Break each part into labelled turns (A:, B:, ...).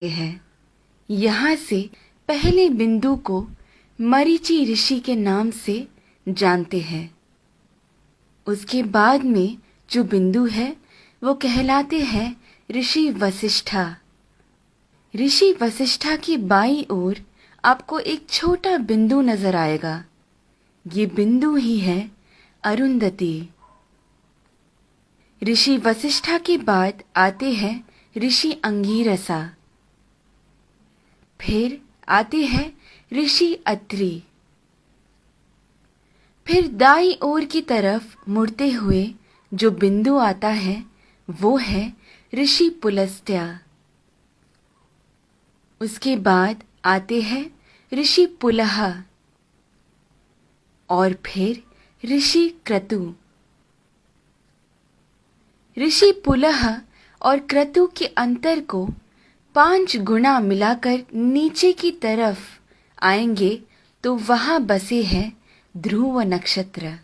A: है। यहाँ से पहले बिंदु को मरीचि ऋषि के नाम से जानते हैं। उसके बाद में जो बिंदु है वो कहलाते हैं ऋषि वशिष्ठा। ऋषि वशिष्ठा की बाईं ओर आपको एक छोटा बिंदु नजर आएगा। ये बिंदु ही है अरुंधति। ऋषि वशिष्ठा के बाद आते हैं ऋषि अंगीरसा। फिर आते हैं ऋषि अत्रि। फिर दाईं ओर की तरफ मुड़ते हुए जो बिंदु आता है वो है ऋषि पुलस्त्य। उसके बाद आते हैं ऋषि पुलह और फिर ऋषि क्रतु। ऋषि पुलह और क्रतु के अंतर को 5 गुना मिलाकर नीचे की तरफ आएंगे तो वहां बसे हैं ध्रुव नक्षत्र।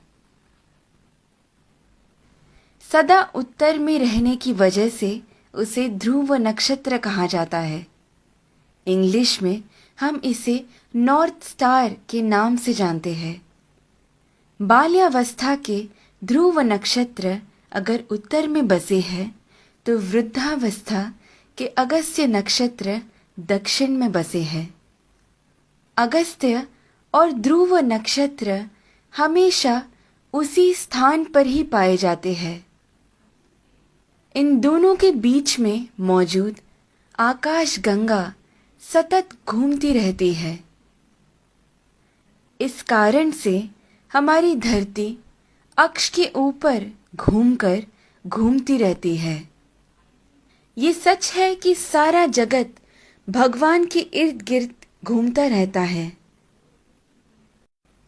A: सदा उत्तर में रहने की वजह से उसे ध्रुव नक्षत्र कहा जाता है। इंग्लिश में हम इसे नॉर्थ स्टार के नाम से जानते हैं। बाल्यावस्था के ध्रुव नक्षत्र अगर उत्तर में बसे हैं तो वृद्धावस्था के अगस्त्य नक्षत्र दक्षिण में बसे हैं। अगस्त्य और ध्रुव नक्षत्र हमेशा उसी स्थान पर ही पाए जाते हैं। इन दोनों के बीच में मौजूद आकाश गंगा सतत घूमती रहती है। इस कारण से हमारी धरती अक्ष के ऊपर घूमकर घूमती रहती है। ये सच है कि सारा जगत भगवान के इर्द गिर्द घूमता रहता है,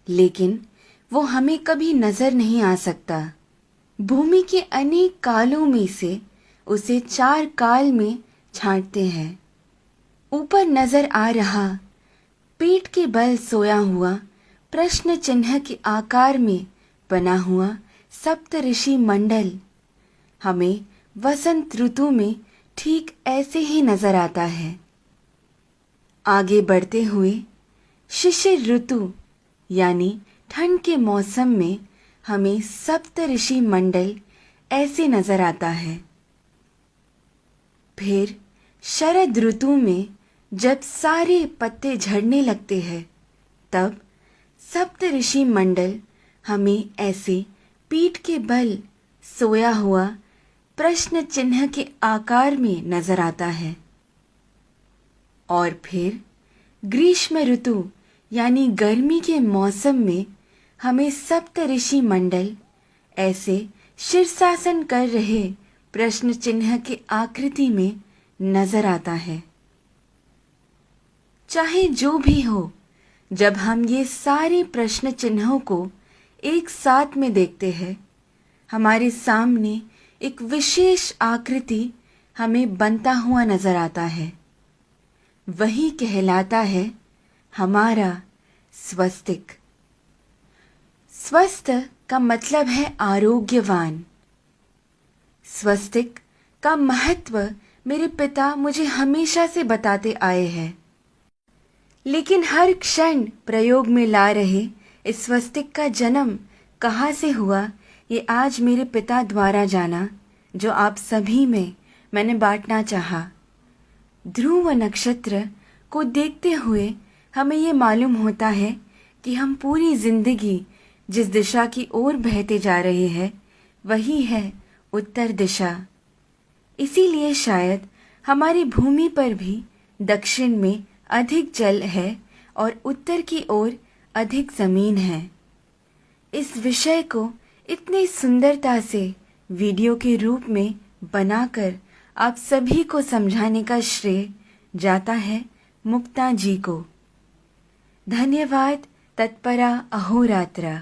A: लेकिन वो हमें कभी नजर नहीं आ सकता। भूमि के अनेक कालों में से उसे 4 काल में छांटते हैं। ऊपर नजर आ रहा पीठ के बल सोया हुआ प्रश्न चिन्ह के आकार में बना हुआ सप्त ऋषि मंडल हमें वसंत ऋतु में ठीक ऐसे ही नजर आता है। आगे बढ़ते हुए शिशिर ऋतु यानी ठंड के मौसम में हमें सप्त ऋषि मंडल ऐसे नजर आता है। फिर शरद ऋतु में जब सारे पत्ते झड़ने लगते हैं तब सप्त ऋषि मंडल हमें ऐसे पीठ के बल सोया हुआ प्रश्न चिन्ह के आकार में नजर आता है। और फिर ग्रीष्म ऋतु यानी गर्मी के मौसम में हमें सप्त ऋषि मंडल ऐसे शीर्षासन कर रहे प्रश्न चिन्ह के आकृति में नजर आता है। चाहे जो भी हो, जब हम ये सारे प्रश्न चिन्हों को एक साथ में देखते हैं, हमारे सामने एक विशेष आकृति हमें बनता हुआ नजर आता है। वही कहलाता है हमारा स्वस्तिक। स्वस्थ का मतलब है आरोग्यवान। स्वस्तिक का महत्व मेरे पिता मुझे हमेशा से बताते आए हैं, लेकिन हर क्षण प्रयोग में ला रहे इस स्वस्तिक का जन्म कहाँ से हुआ ये आज मेरे पिता द्वारा जाना, जो आप सभी में मैंने बांटना चाहा। ध्रुव नक्षत्र को देखते हुए हमें ये मालूम होता है कि हम पूरी जिंदगी जिस दिशा की ओर बहते जा रहे हैं वही है उत्तर दिशा। इसीलिए शायद हमारी भूमि पर भी दक्षिण में अधिक जल है और उत्तर की ओर अधिक जमीन है। इस विषय को इतनी सुंदरता से वीडियो के रूप में बनाकर आप सभी को समझाने का श्रेय जाता है मुक्ता जी को। धन्यवाद। तत्परा अहोरात्रा।